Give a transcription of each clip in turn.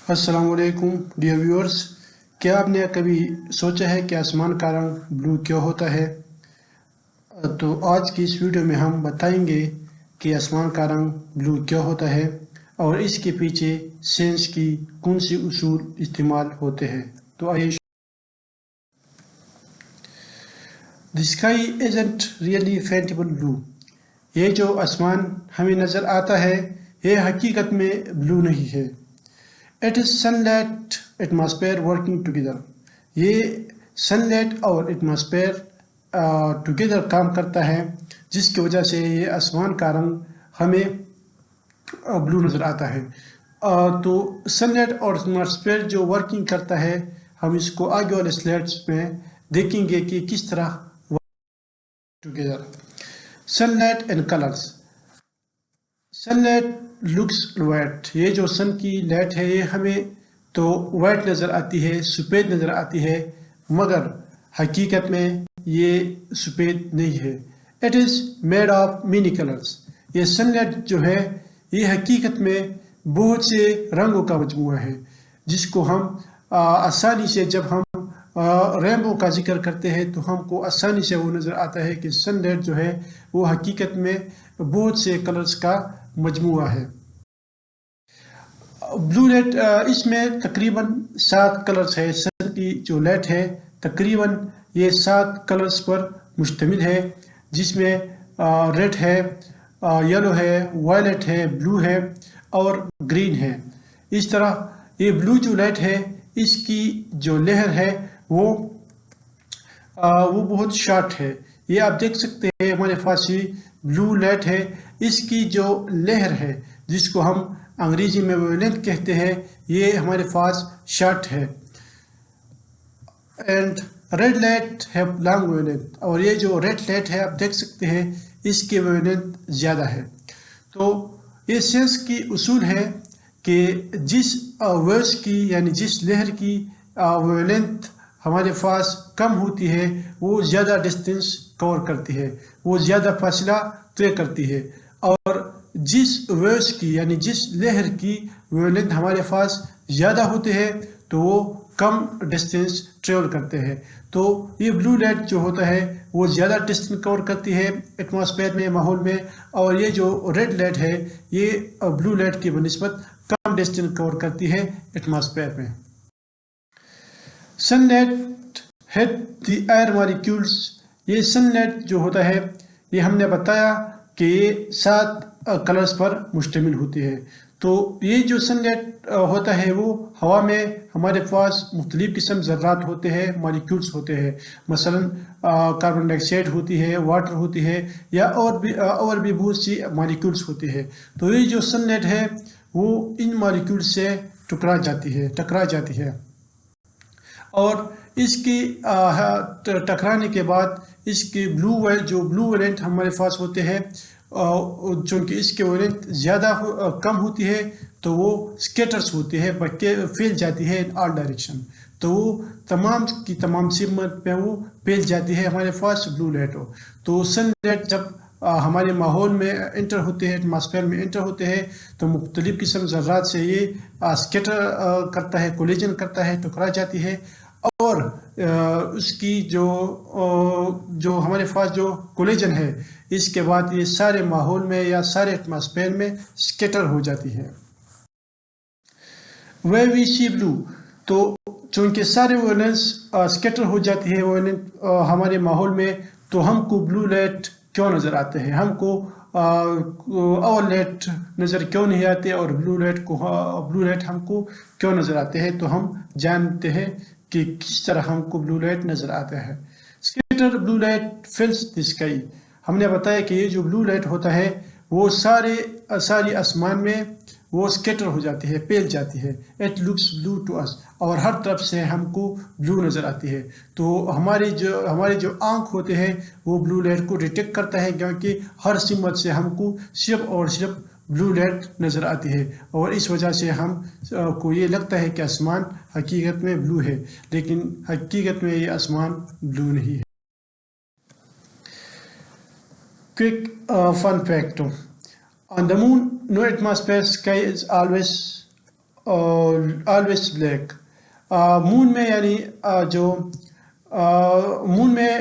السلام علیکم dear viewers, کیا آپ نے کبھی سوچا ہے کہ آسمان کا رنگ بلو کیوں ہوتا ہے؟ تو آج کی اس ویڈیو میں ہم بتائیں گے کہ آسمان کا رنگ بلو کیوں ہوتا ہے اور اس کے پیچھے سائنس کی کون سی اصول استعمال ہوتے ہیں۔ تو آئیے The sky isn't really paintable blue۔ یہ جو آسمان ہمیں نظر آتا ہے یہ حقیقت میں بلو نہیں ہے۔ It is sunlight atmosphere working together۔ یہ سن لائٹ اور ایٹماسفیئر ٹوگیدر کام کرتا ہے جس کی وجہ سے یہ آسمان کا رنگ ہمیں بلو نظر آتا ہے۔ تو سن لائٹ اور ایٹماسفیئر جو ورکنگ کرتا ہے ہم اس کو آگے والے سلائڈس میں دیکھیں گے کہ کس طرح together. Sun light and colours. Sun light looks white. یہ جو سن کی لائٹ ہے یہ ہمیں تو وائٹ نظر آتی ہے، سفید نظر آتی ہے، مگر حقیقت میں یہ سفید نہیں ہے۔ It is made of many colours. یہ سن لائٹ جو ہے یہ حقیقت میں بہت سے رنگوں کا مجموعہ ہے جس کو ہم آسانی سے جب ہم رینبو کا ذکر کرتے ہیں تو ہم کو آسانی سے وہ نظر آتا ہے کہ سن لائٹ جو ہے وہ حقیقت میں بہت سے کلرز کا مجموعہ ہے۔ بلو لائٹ اس میں تقریباً 7 کلرز ہے۔ سن کی جو لائٹ ہے تقریباً یہ 7 کلرز پر مشتمل ہے جس میں ریڈ ہے، یلو ہے، وائلٹ ہے، بلو ہے اور گرین ہے۔ اس طرح یہ بلو جو لائٹ ہے اس کی جو لہر ہے وہ بہت شارٹ ہے۔ یہ آپ دیکھ سکتے ہیں ہمارے پاس یہ بلو لائٹ ہے، اس کی جو لہر ہے جس کو ہم انگریزی میں ویو لینتھ کہتے ہیں یہ ہمارے پاس شارٹ ہے۔ اینڈ ریڈ لائٹ ہے لانگ ویو لینتھ، اور یہ جو ریڈ لائٹ ہے آپ دیکھ سکتے ہیں اس کی ویو لینتھ زیادہ ہے۔ تو یہ سائنس کی اصول ہے کہ جس ویوز کی یعنی جس لہر کی ویو لینتھ ہمارے پاس کم ہوتی ہے وہ زیادہ ڈسٹینس کور کرتی ہے، وہ زیادہ فاصلہ طے کرتی ہے، اور جس ویوز کی یعنی جس لہر کی ویو لینتھ ہمارے پاس زیادہ ہوتے ہیں تو وہ کم ڈسٹینس ٹریول کرتے ہیں۔ تو یہ بلو لائٹ جو ہوتا ہے وہ زیادہ ڈسٹینس کور کرتی ہے ایٹماسفیئر میں، ماحول میں، اور یہ جو ریڈ لائٹ ہے یہ بلو لائٹ کی بنسبت کم ڈسٹینس کور کرتی ہے ایٹماسفیئر میں۔ سن لائٹ ہٹ دی ایئر مالیکیولز۔ یہ سن لائٹ جو ہوتا ہے یہ ہم نے بتایا کہ یہ 7 کلرز پر مشتمل ہوتی ہے۔ تو یہ جو سن لائٹ ہوتا ہے وہ ہوا میں ہمارے پاس مختلف قسم ذرات ہوتے ہیں، مالیکیولز ہوتے ہیں، مثلا کاربن ڈائی آکسائڈ ہوتی ہے، واٹر ہوتی ہے، یا اور بھی بہت سی مالیکیولز ہوتی ہے۔ تو یہ جو سن لائٹ ہے وہ ان مالیکیولز سے ٹکرا جاتی ہے اور اس کی ٹکرانے کے بعد اس کی بلو ویلنٹ ہمارے پاس ہوتے ہیں، چونکہ اس کی ویلنٹ زیادہ کم ہوتی ہے تو وہ سکیٹرز ہوتی ہے، پھیل جاتی ہے ان آل ڈائریکشن۔ تو وہ تمام کی تمام سمت میں وہ پھیل جاتی ہے ہمارے پاس بلو لائٹ ہو۔ تو سن لائٹ جب ہمارے ماحول میں انٹر ہوتے ہیں، ایٹماسفیئر میں انٹر ہوتے ہیں تو مختلف قسم ذرات سے یہ سکیٹر کرتا ہے، کولیجن کرتا ہے، ٹکرا جاتی ہے، اور اس کی جو ہمارے پاس جو کولیجن ہے اس کے بعد یہ سارے ماحول میں یا سارے ایٹماسفیئر میں سکیٹر ہو جاتی ہے۔ وے وی سی بلو۔ تو چونکہ سارے ویولنس سکیٹر ہو جاتی ہے ہمارے ماحول میں تو ہم کو بلو لائٹ کیوں نظر آتے ہیں، ہم کو اور لائٹ نظر کیوں نہیں آتے، اور بلو لائٹ ہم کو کیوں نظر آتے ہیں، تو ہم جانتے ہیں کہ کس طرح ہم کو بلو لائٹ نظر آتا ہے۔ اسکیٹر بلو لائٹ فلس دی اسکائی۔ ہم نے بتایا کہ یہ جو بلو لائٹ ہوتا ہے وہ ساری آسمان میں وہ اسکیٹر ہو جاتی ہے، پھیل جاتی ہے۔ اٹ لکس بلو ٹو اس، اور ہر طرف سے ہم کو بلو نظر آتی ہے۔ تو ہمارے جو آنکھ ہوتے ہیں وہ بلو لائٹ کو ڈیٹیکٹ کرتا ہے، کیونکہ ہر سمت سے ہم کو صرف اور صرف بلو لائٹ نظر آتی ہے، اور اس وجہ سے ہم کو یہ لگتا ہے کہ آسمان حقیقت میں بلو ہے، لیکن حقیقت میں یہ آسمان بلو نہیں ہے۔ Quick fun fact: on the moon, no atmosphere. Sky is always always black. مون میں یعنی جو مون میں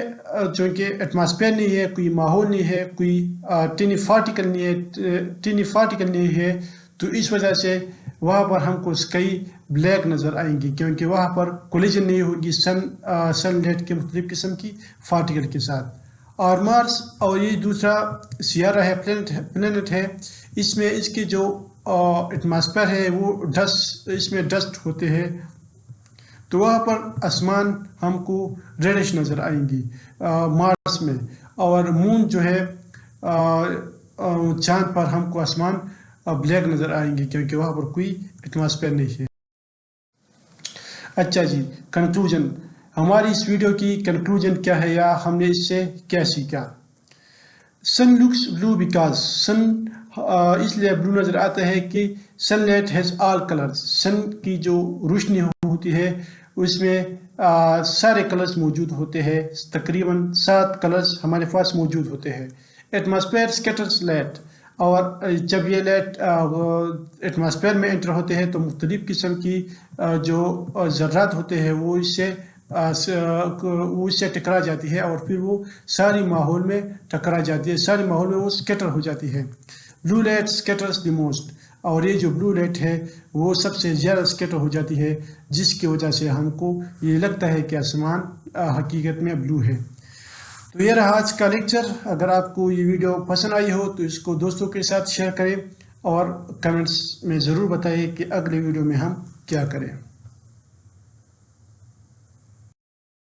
چونکہ ایٹماسفیئر نہیں ہے، کوئی ماحول نہیں ہے، کوئی ٹینی پارٹیکل نہیں ہے، تو اس وجہ سے وہاں پر ہم کو اسکائی بلیک نظر آئیں گی، کیونکہ وہاں پر کولیجن نہیں ہوگی سن لائٹ کے مختلف قسم کی پارٹیکل کے ساتھ. اور مارس اور یہ دوسرا سیارہ ہے، پلینٹ ہے، اس میں اس کے جو ایٹماسفیئر ہے وہ اس میں ڈسٹ ہوتے ہیں، تو وہاں پر آسمان ہم کو ریڈش نظر آئیں گی مارس میں. اور مون جو ہے چاند پر ہم کو آسمان بلیک نظر آئیں گے، کیونکہ وہاں پر کوئی ایٹماسفیئر نہیں ہے. اچھا جی، کنکلوژن. ہماری اس ویڈیو کی کنکلوژن کیا ہے، یا ہم نے اس سے کیا سیکھا؟ سن لکس بلو بیکاز سن اس لیے بلو نظر آتا ہے کہ sun light has all colours. سن کی جو روشنی ہوتی ہے اس میں سارے کلرز موجود ہوتے ہیں، تقریباً 7 کلرز ہمارے پاس موجود ہوتے ہیں. ایٹماسفیئر اسکیٹرز لائٹ، اور جب یہ لائٹ ایٹماسفیئر میں انٹر ہوتے ہیں تو مختلف قسم کی جو ذرات ہوتے ہیں وہ اس سے ٹکرا جاتی ہے، اور پھر وہ ساری ماحول میں ٹکرا جاتی ہے، ساری ماحول میں وہ اسکیٹر ہو جاتی ہے. Blue light scatters the most, اور یہ جو بلو لائٹ ہے وہ سب سے زیادہ اسکیٹر ہو جاتی ہے، جس کی وجہ سے ہم کو یہ لگتا ہے کہ آسمان حقیقت میں بلو ہے. تو یہ رہا آج کا لیکچر. اگر آپ کو یہ ویڈیو پسند آئی ہو تو اس کو دوستوں کے ساتھ شیئر کریں، اور کمنٹس میں ضرور بتائیں کہ اگلے ویڈیو میں ہم کیا کریں.